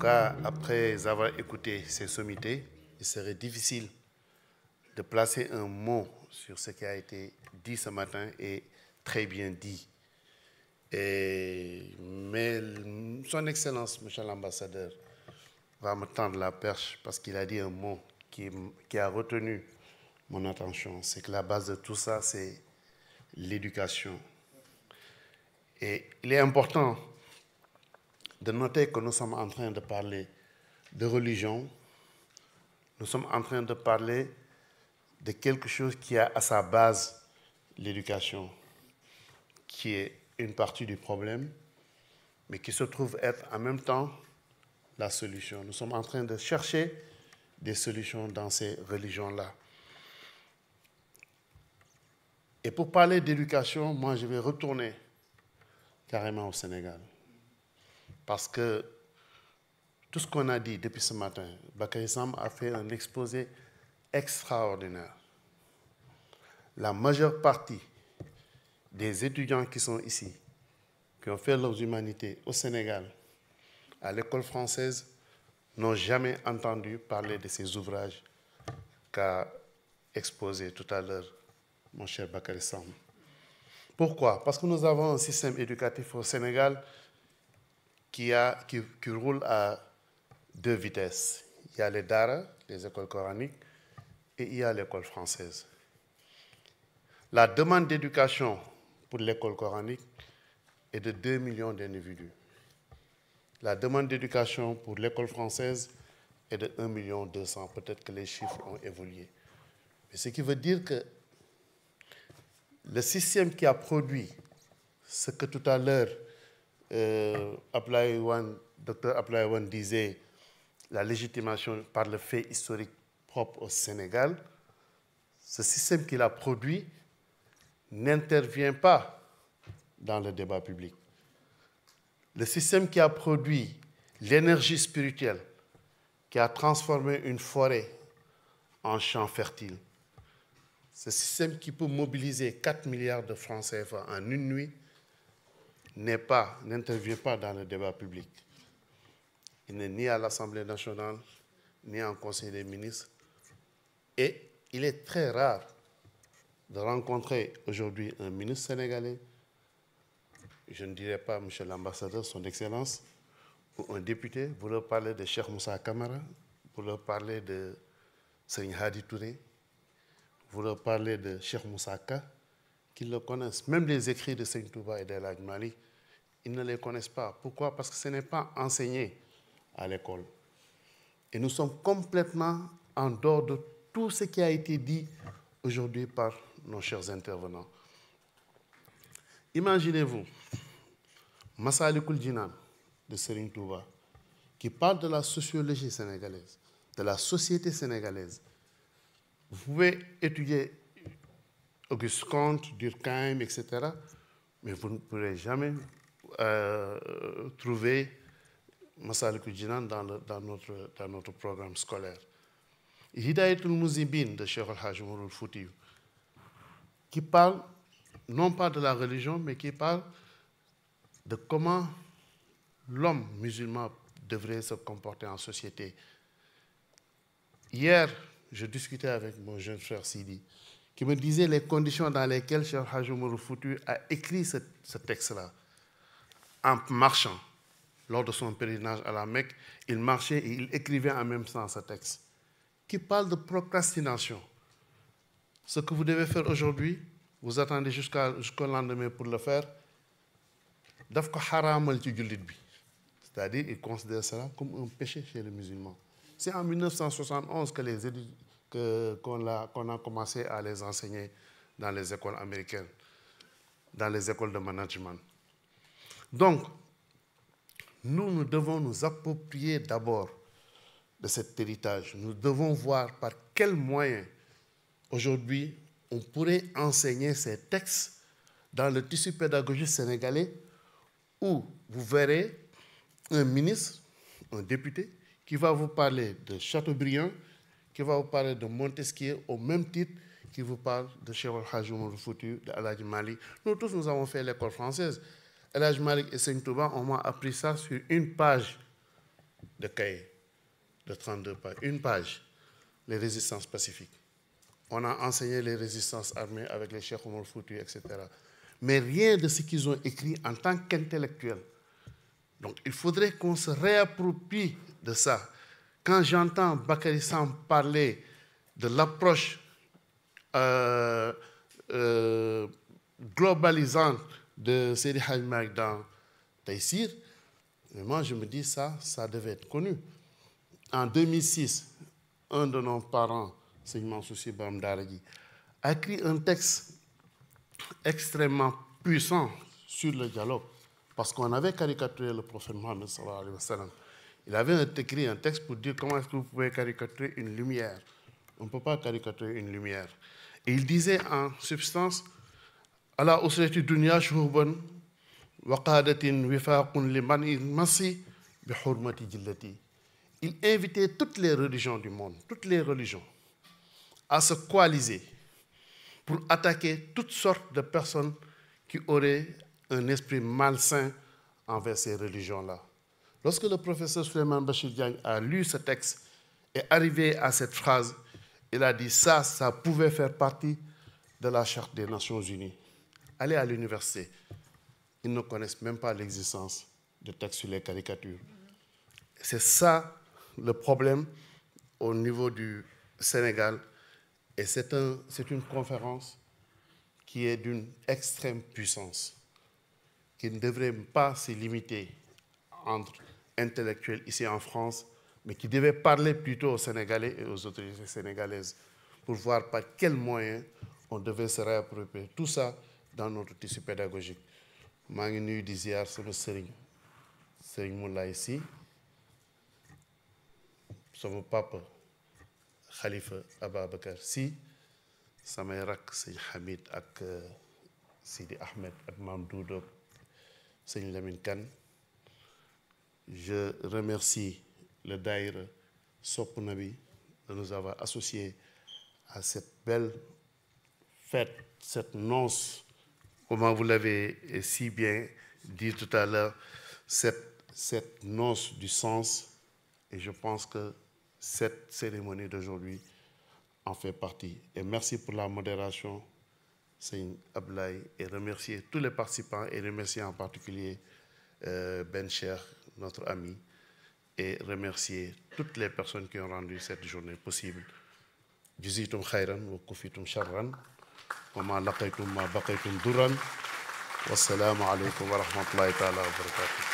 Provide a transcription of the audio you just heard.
cas, après avoir écouté ces sommités, il serait difficile de placer un mot sur ce qui a été dit ce matin et très bien dit. Mais son Excellence, Monsieur l'ambassadeur, va me tendre la perche parce qu'il a dit un mot qui a retenu mon attention. C'est que la base de tout ça, c'est l'éducation. Et il est important de noter que nous sommes en train de parler de religion, nous sommes en train de parler de quelque chose qui a à sa base l'éducation, qui est une partie du problème, mais qui se trouve être en même temps la solution. Nous sommes en train de chercher des solutions dans ces religions-là. Et pour parler d'éducation, moi je vais retourner carrément au Sénégal. Parce que tout ce qu'on a dit depuis ce matin, Bakary Samb a fait un exposé extraordinaire. La majeure partie des étudiants qui sont ici, qui ont fait leurs humanités au Sénégal, à l'école française, n'ont jamais entendu parler de ces ouvrages qu'a exposé tout à l'heure mon cher Bakary Samb. Pourquoi? Parce que nous avons un système éducatif au Sénégal qui roule à deux vitesses. Il y a les Dara, les écoles coraniques, et il y a l'école française. La demande d'éducation pour l'école coranique est de 2 millions d'individus. La demande d'éducation pour l'école française est de 1,2 million. Peut-être que les chiffres ont évolué. Mais ce qui veut dire que le système qui a produit ce que tout à l'heure Dr Abdoulaye Wane disait, la légitimation par le fait historique propre au Sénégal, ce système qu'il a produit n'intervient pas dans le débat public. Le système qui a produit l'énergie spirituelle, qui a transformé une forêt en champ fertile, ce système qui peut mobiliser 4 milliards de francs CFA en une nuit, n'intervient pas dans le débat public. Il n'est ni à l'Assemblée nationale, ni en Conseil des ministres. Et il est très rare de rencontrer aujourd'hui un ministre sénégalais, je ne dirais pas Monsieur l'ambassadeur, son Excellence, ou un député, vous leur parlez de Cheikh Moussa Camara, vous leur parlez de Serigne Hadi Touré, vous leur parlez de Cheikh Moussa Ka, qu'ils le connaissent. Même les écrits de Serigne Touba et d'El Hadji Malick, ils ne les connaissent pas. Pourquoi? Parce que ce n'est pas enseigné à l'école. Et nous sommes complètement en dehors de tout ce qui a été dit aujourd'hui par nos chers intervenants. Imaginez-vous, Massalikul Jinan de Serigne Touba, qui parle de la sociologie sénégalaise, de la société sénégalaise. Vous pouvez étudier Auguste Comte, Durkheim, etc., mais vous ne pourrez jamais trouver Massalikul Jinan dans notre programme scolaire. Hidayatul Mouzibine de Cheikh El-Hadji Oumar Foutiyou, qui parle non pas de la religion, mais qui parle de comment l'homme musulman devrait se comporter en société. Hier, je discutais avec mon jeune frère Sidi, qui me disait les conditions dans lesquelles Cheikh El-Hadji Oumar Foutiyou a écrit ce texte-là. En marchant, lors de son pèlerinage à la Mecque, il marchait et il écrivait en même temps ce texte, qui parle de procrastination. Ce que vous devez faire aujourd'hui, vous attendez jusqu'au lendemain pour le faire, daf ko haramal ci jullit bi. C'est-à-dire, il considère cela comme un péché chez les musulmans. C'est en 1971 qu'on a commencé à les enseigner dans les écoles américaines, dans les écoles de management. Donc, nous devons nous approprier d'abord de cet héritage. Nous devons voir par quels moyens, aujourd'hui, on pourrait enseigner ces textes dans le tissu pédagogique sénégalais, où vous verrez un ministre, un député, qui va vous parler de Chateaubriand, qui va vous parler de Montesquieu, au même titre qu'il vous parle de Cheikh El-Hadji Oumar Foutiyou, de El Hadji Malick. Nous tous, nous avons fait l'école française. El Hadji Malick et Serigne Touba, on m'a appris ça sur une page de cahier de 32 pages, une page, les résistances pacifiques. On a enseigné les résistances armées avec les Cheikh Oumar Foutiyou, etc. Mais rien de ce qu'ils ont écrit en tant qu'intellectuels. Donc il faudrait qu'on se réapproprie de ça. Quand j'entends Bakary Samb parler de l'approche globalisante de Seydi Hadji Malick dans Taïsir, moi je me dis ça devait être connu. En 2006, un de nos parents, Seydi Mansour Sy Borom Daara J, a écrit un texte extrêmement puissant sur le dialogue, parce qu'on avait caricaturé le prophète Mohammed sallallahu alayhi wa sallam. Il avait écrit un texte pour dire comment est-ce que vous pouvez caricaturer une lumière. On ne peut pas caricaturer une lumière. Et il disait en substance, Ala usrati dunya shuhuban wa qadatin wifaqun liman masi bi hurmati jillati. Il invitait toutes les religions du monde, toutes les religions, à se coaliser pour attaquer toutes sortes de personnes qui auraient un esprit malsain envers ces religions-là. Lorsque le professeur Souleymane Bachir Diagne a lu ce texte et arrivé à cette phrase, il a dit ça pouvait faire partie de la Charte des Nations Unies. Allez à l'université, ils ne connaissent même pas l'existence de textes sur les caricatures. C'est ça le problème au niveau du Sénégal. Et c'est une conférence qui est d'une extrême puissance, qui ne devrait pas se limiter entre intellectuels ici en France, mais qui devait parler plutôt aux Sénégalais et aux autorités sénégalaises pour voir par quels moyens on devait se réapproprier tout ça dans notre tissu pédagogique. Je suis venu di ziar sama Serigne Moulay Sy, sama papa Khalifa Ababacar Sy, samay rak Sëñ Hamid ak Sidi Ahmed ak Mam Doudou, Sëñ Lamine Kane. Je remercie le Daïra Sopp Nabi de nous avoir associés à cette belle fête, cette noce, comment vous l'avez si bien dit tout à l'heure, cette noce du sens. Et je pense que cette cérémonie d'aujourd'hui en fait partie. Et merci pour la modération, Sëñ Ablaye, et remercier tous les participants et remercier en particulier Ben Cheikh, notre ami, et remercier toutes les personnes qui ont rendu cette journée possible. Juzitum khayran wa kufitum sharran wa ma laqaytum ma baqaytum durran. Wassalamu alaikum wa rahmatullahi ta'ala wa barakatuh.